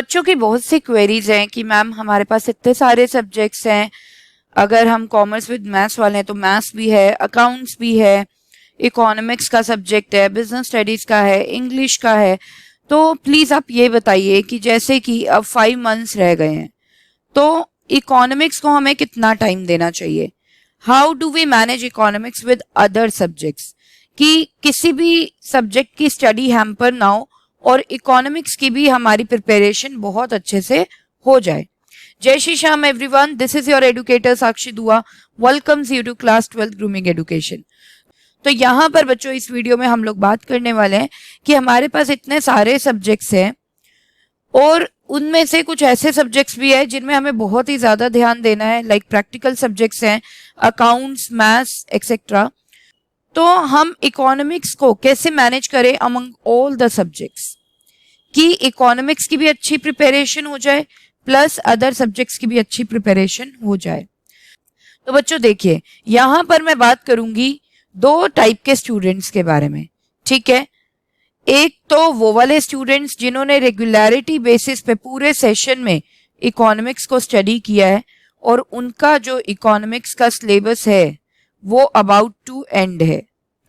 बच्चों की बहुत सी क्वेरीज हैं कि मैम हमारे पास इतने सारे सब्जेक्ट्स हैं, अगर हम कॉमर्स विद मैथ्स वाले हैं तो मैथ्स भी है, अकाउंट्स भी है, इकोनॉमिक्स का सब्जेक्ट है, बिजनेस स्टडीज का है, इंग्लिश का है। तो प्लीज आप ये बताइए कि जैसे कि अब 5 मंथ्स रह गए हैं तो इकोनॉमिक्स को हमें कितना टाइम देना चाहिए। How do we manage economics with other subjects, कि किसी भी सब्जेक्ट की स्टडी हैम्पर ना हो और इकोनॉमिक्स की भी हमारी प्रिपरेशन बहुत अच्छे से हो जाए। जय Shri Shyam everyone, this is your educator Sakshi Dua, welcomes you to class 12 grooming education. तो यहाँ पर बच्चों इस वीडियो में हम लोग बात करने वाले हैं कि हमारे पास इतने सारे सब्जेक्ट्स हैं और उनमें से कुछ ऐसे सब्जेक्ट्स भी है जिनमें हमें बहुत ही ज्यादा ध्यान देना है, लाइक प्रैक्टिकल सब्जेक्ट्स हैं, अकाउंट्स, मैथ्स एक्सेट्रा। तो हम इकोनॉमिक्स को कैसे मैनेज करें अमंग ऑल द सब्जेक्ट्स, कि इकोनॉमिक्स की भी अच्छी प्रिपरेशन हो जाए प्लस अदर सब्जेक्ट्स की भी अच्छी प्रिपरेशन हो जाए। तो बच्चों देखिए, यहां पर मैं बात करूंगी 2 टाइप के स्टूडेंट्स के बारे में, ठीक है। एक तो वो वाले स्टूडेंट्स जिन्होंने रेगुलरिटी बेसिस पे पूरे सेशन में इकोनॉमिक्स को स्टडी किया है और उनका जो इकोनॉमिक्स का सिलेबस है वो अबाउट टू एंड है,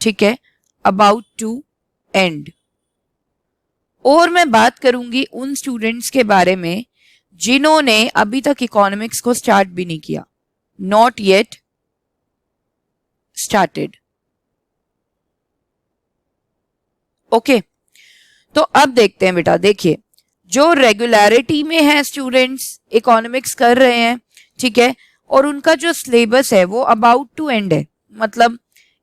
ठीक है, अबाउट टू एंड। और मैं बात करूंगी उन स्टूडेंट्स के बारे में जिन्होंने अभी तक इकोनॉमिक्स को स्टार्ट भी नहीं किया, नॉट येट स्टार्टेड। ओके, तो अब देखते हैं बेटा, देखिए जो रेगुलरिटी में है स्टूडेंट्स इकोनॉमिक्स कर रहे हैं, ठीक है, और उनका जो सिलेबस है वो अबाउट टू एंड है, मतलब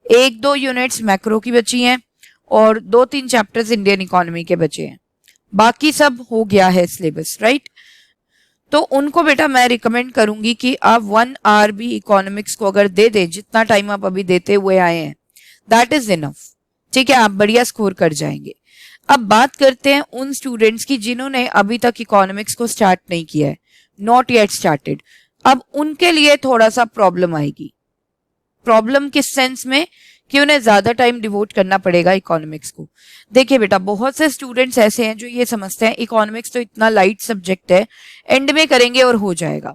1-2 यूनिट्स मैक्रो की बची हैं और 2-3 चैप्टर्स इंडियन इकोनॉमी के बचे हैं, बाकी सब हो गया है सिलेबस, राइट। तो उनको बेटा मैं रिकमेंड करूंगी कि आप 1 आवर भी इकोनॉमिक्स को अगर दे दें, जितना टाइम आप अभी देते हुए आए हैं, दैट इज इनफ, ठीक है, आप बढ़िया स्कोर कर जाएंगे। अब बात करते हैं उन स्टूडेंट्स की जिन्होंने अभी तक इकोनॉमिक्स को स्टार्ट नहीं किया है, नॉट येट स्टार्टेड। अब उनके लिए थोड़ा सा प्रॉब्लम आएगी। प्रॉब्लम किस सेंस में, कि उन्हें ज्यादा टाइम डिवोट करना पड़ेगा इकोनॉमिक्स को। देखिए बेटा, बहुत से स्टूडेंट्स ऐसे हैं जो ये समझते हैं इकोनॉमिक्स तो इतना लाइट सब्जेक्ट है, एंड में करेंगे और हो जाएगा।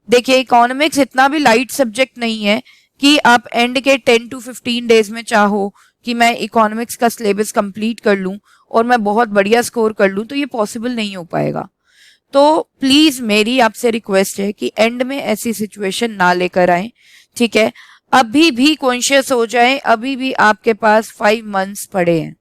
देखिए इकोनॉमिक्स इतना भी लाइट सब्जेक्ट नहीं है कि आप एंड के 10 to 15 डेज में चाहो कि मैं इकोनॉमिक्स का सिलेबस कंप्लीट कर लूं और मैं बहुत बढ़िया स्कोर कर लूं, तो ये पॉसिबल नहीं हो पाएगा। तो प्लीज मेरी आपसे रिक्वेस्ट है कि एंड में ऐसी सिचुएशन ना लेकर आए, ठीक है। अभी भी कॉन्शियस हो जाए, अभी भी आपके पास 5 मंथ्स पड़े हैं,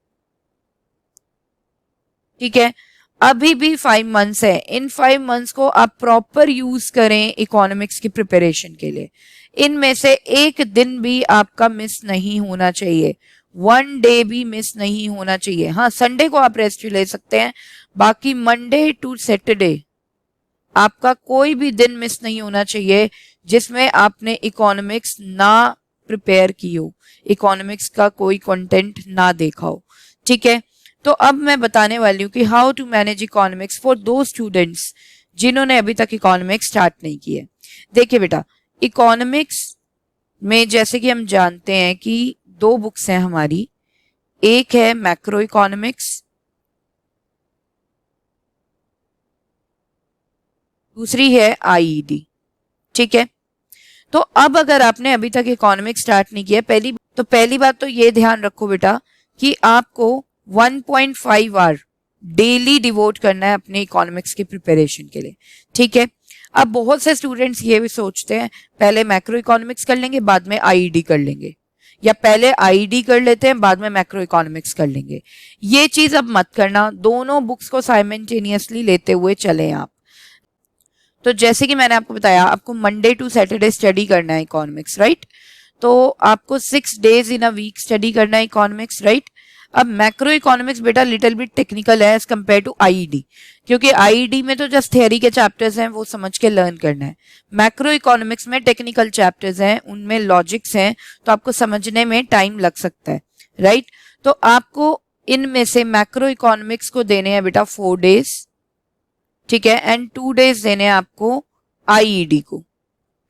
ठीक है, अभी भी 5 मंथ्स है। इन 5 मंथ्स को आप प्रॉपर यूज करें इकोनॉमिक्स की प्रिपरेशन के लिए। इनमें से एक दिन भी आपका मिस नहीं होना चाहिए, 1 डे भी मिस नहीं होना चाहिए। हाँ, संडे को आप रेस्ट ले सकते हैं, बाकी मंडे टू सैटरडे आपका कोई भी दिन मिस नहीं होना चाहिए जिसमें आपने इकोनॉमिक्स ना प्रिपेयर की हो, इकोनॉमिक्स का कोई कंटेंट ना देखा हो, ठीक है। तो अब मैं बताने वाली हूँ कि how to manage economics for दो स्टूडेंट्स जिन्होंने अभी तक इकोनॉमिक्स स्टार्ट नहीं किए। देखिए बेटा, इकोनॉमिक्स में जैसे कि हम जानते हैं कि 2 बुक्स हैं हमारी, एक है मैक्रो इकोनॉमिक्स, दूसरी है आईईडी, ठीक है। तो अब अगर आपने अभी तक इकोनॉमिक्स स्टार्ट नहीं किया, पहली बात तो ये ध्यान रखो बेटा कि आपको 1.5 आवर डेली डिवोट करना है अपने इकोनॉमिक्स की प्रिपरेशन के लिए, ठीक है। अब बहुत से स्टूडेंट्स ये भी सोचते हैं पहले मैक्रो इकोनॉमिक्स कर लेंगे बाद में आईईडी कर लेंगे, या पहले आईईडी कर लेते हैं बाद में मैक्रो इकोनॉमिक्स कर लेंगे। ये चीज अब मत करना, दोनों बुक्स को साइमल्टेनियसली लेते हुए चलें आप। तो जैसे कि मैंने आपको बताया, आपको मंडे टू सैटरडे स्टडी करना है इकोनॉमिक्स, राइट। तो आपको 6 days in a week study करना है इकोनॉमिक्स, राइट। अब मैक्रो इकोनॉमिक्स बेटा लिटिल बिट टेक्निकल है एज कम्पेयर टू आईईडी, क्योंकि आईईडी में तो जस्ट थियरी के चैप्टर्स हैं, वो समझ के लर्न करना है। मैक्रो इकोनॉमिक्स में टेक्निकल चैप्टर्स हैं, उनमें लॉजिक्स हैं, तो आपको समझने में टाइम लग सकता है, राइट। तो आपको इनमें से मैक्रो इकोनॉमिक्स को देने हैं बेटा 4 डेज, ठीक है, एंड 2 डेज देने हैं आपको आईईडी को,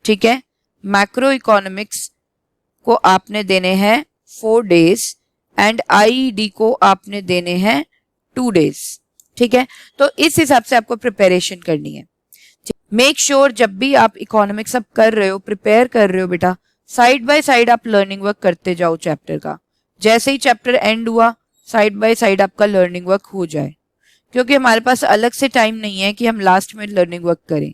ठीक है। मैक्रो इकोनॉमिक्स को आपने देने हैं 4 डेज एंड आईईडी को आपने देने हैं 2 डेज, ठीक है, तो इस हिसाब से आपको प्रिपरेशन करनी है। मेक श्योर जब भी आप इकोनॉमिक्स अब कर रहे हो, प्रिपेयर कर रहे हो बेटा, साइड बाय साइड आप लर्निंग वर्क करते जाओ चैप्टर का। जैसे ही चैप्टर एंड हुआ, साइड बाय साइड आपका लर्निंग वर्क हो जाए, क्योंकि हमारे पास अलग से टाइम नहीं है कि हम लास्ट में लर्निंग वर्क करें।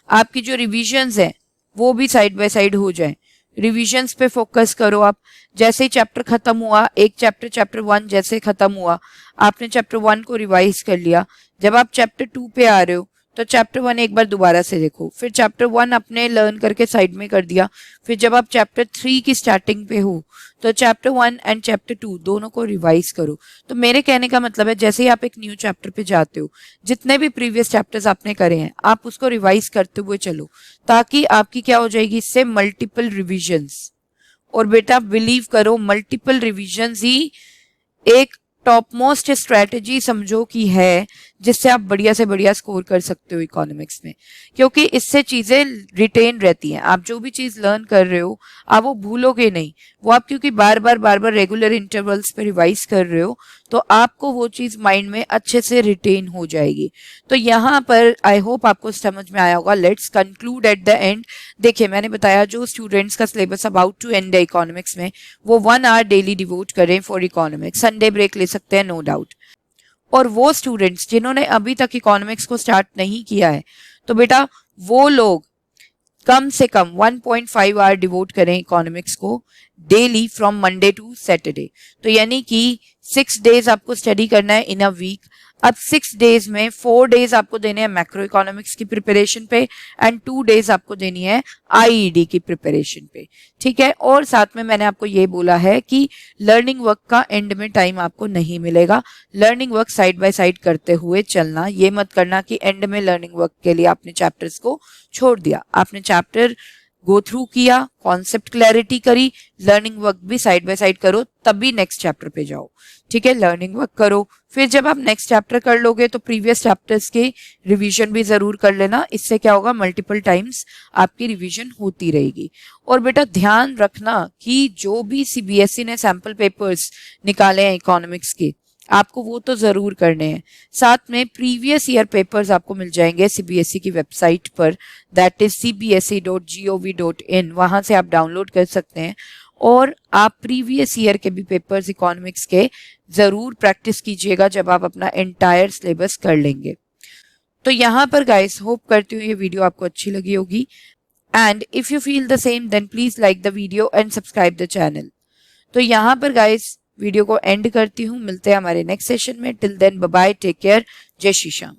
आपकी जो रिविजन्स है वो भी साइड बाय साइड हो जाए, रिविजन्स पे फोकस करो आप। जैसे ही चैप्टर खत्म हुआ, एक चैप्टर 1 जैसे खत्म हुआ, आपने चैप्टर 1 को रिवाइज कर लिया, जब आप चैप्टर 2 पे आ रहे हो तो चैप्टर 1 एक बार दोबारा से देखो, फिर चैप्टर 1 अपने लर्न करके साइड में कर दिया, फिर जब आप चैप्टर 3 की स्टार्टिंग पे हो तो चैप्टर 1 एंड चैप्टर 2 दोनों को रिवाइज करो। तो मेरे कहने का मतलब है, जैसे ही आप एक न्यू चैप्टर पे जाते हो, जितने भी प्रीवियस चैप्टर्स आपने करे हैं आप उसको रिवाइज करते हुए चलो, ताकि आपकी क्या हो जाएगी, इससे मल्टीपल रिविजन्स। और बेटा बिलीव करो, मल्टीपल रिविजन्स ही एक टॉप मोस्ट स्ट्रेटेजी समझो कि है, जिससे आप बढ़िया से बढ़िया स्कोर कर सकते हो इकोनॉमिक्स में, क्योंकि इससे चीजें रिटेन रहती हैं। आप जो भी चीज लर्न कर रहे हो आप वो भूलोगे नहीं, वो आप क्योंकि बार बार रेगुलर इंटरवल्स पे रिवाइज कर रहे हो, तो आपको वो चीज माइंड में अच्छे से रिटेन हो जाएगी। तो यहाँ पर आई होप आपको समझ में आया होगा। Let's conclude at the end. देखिए मैंने बताया, जो स्टूडेंट्स का सिलेबस अबाउट टू एंड है इकोनॉमिक्स में, वो 1 आवर डेली डिवोट करें फॉर इकोनॉमिक्स। संडे ब्रेक ले सकते हैं, नो डाउट। और वो स्टूडेंट्स जिन्होंने अभी तक इकोनॉमिक्स को स्टार्ट नहीं किया है, तो बेटा वो लोग कम से कम 1.5 आवर डिवोट करें इकोनॉमिक्स को daily from Monday to Saturday. तो यानी कि 6 डेज आपको स्टडी करना है इन अ वीक। अब 6 डेज में 4 डेज आपको देने हैं मैक्रो इकोनॉमिक्स की प्रिपरेशन पे एंड 2 डेज आपको देनी है आईईडी की प्रिपरेशन पे, ठीक है। और साथ में मैंने आपको ये बोला है कि लर्निंग वर्क का एंड में टाइम आपको नहीं मिलेगा। Learning work side by side करते हुए चलना, ये मत करना कि एंड में लर्निंग वर्क के लिए आपने चैप्टर्स को छोड़ दिया। आपने चैप्टर गो थ्रू किया, कॉन्सेप्ट क्लैरिटी करी, लर्निंग वर्क भी साइड बाय साइड करो, तभी नेक्स्ट चैप्टर पे जाओ, ठीक है। लर्निंग वर्क करो, फिर जब आप नेक्स्ट चैप्टर कर लोगे तो प्रीवियस चैप्टर्स के रिवीजन भी जरूर कर लेना। इससे क्या होगा, मल्टीपल टाइम्स आपकी रिवीजन होती रहेगी। और बेटा ध्यान रखना कि जो भी सीबीएसई ने सैंपल पेपर्स निकाले हैं इकोनॉमिक्स के, आपको वो तो जरूर करने हैं। साथ में प्रीवियस ईयर पेपर्स आपको मिल जाएंगे सीबीएसई की वेबसाइट पर, दैट इज cbse.gov.in, वहां से आप डाउनलोड कर सकते हैं। और आप प्रीवियस ईयर के भी पेपर्स इकोनॉमिक्स के जरूर प्रैक्टिस कीजिएगा जब आप अपना एंटायर सिलेबस कर लेंगे। तो यहाँ पर गाइस होप करती हूँ ये वीडियो आपको अच्छी लगी होगी, and if you feel the same then please like the video and subscribe the channel. तो यहाँ पर गाइस वीडियो को एंड करती हूँ, मिलते हैं हमारे नेक्स्ट सेशन में। Till then bye bye, take care, जय श्री श्याम।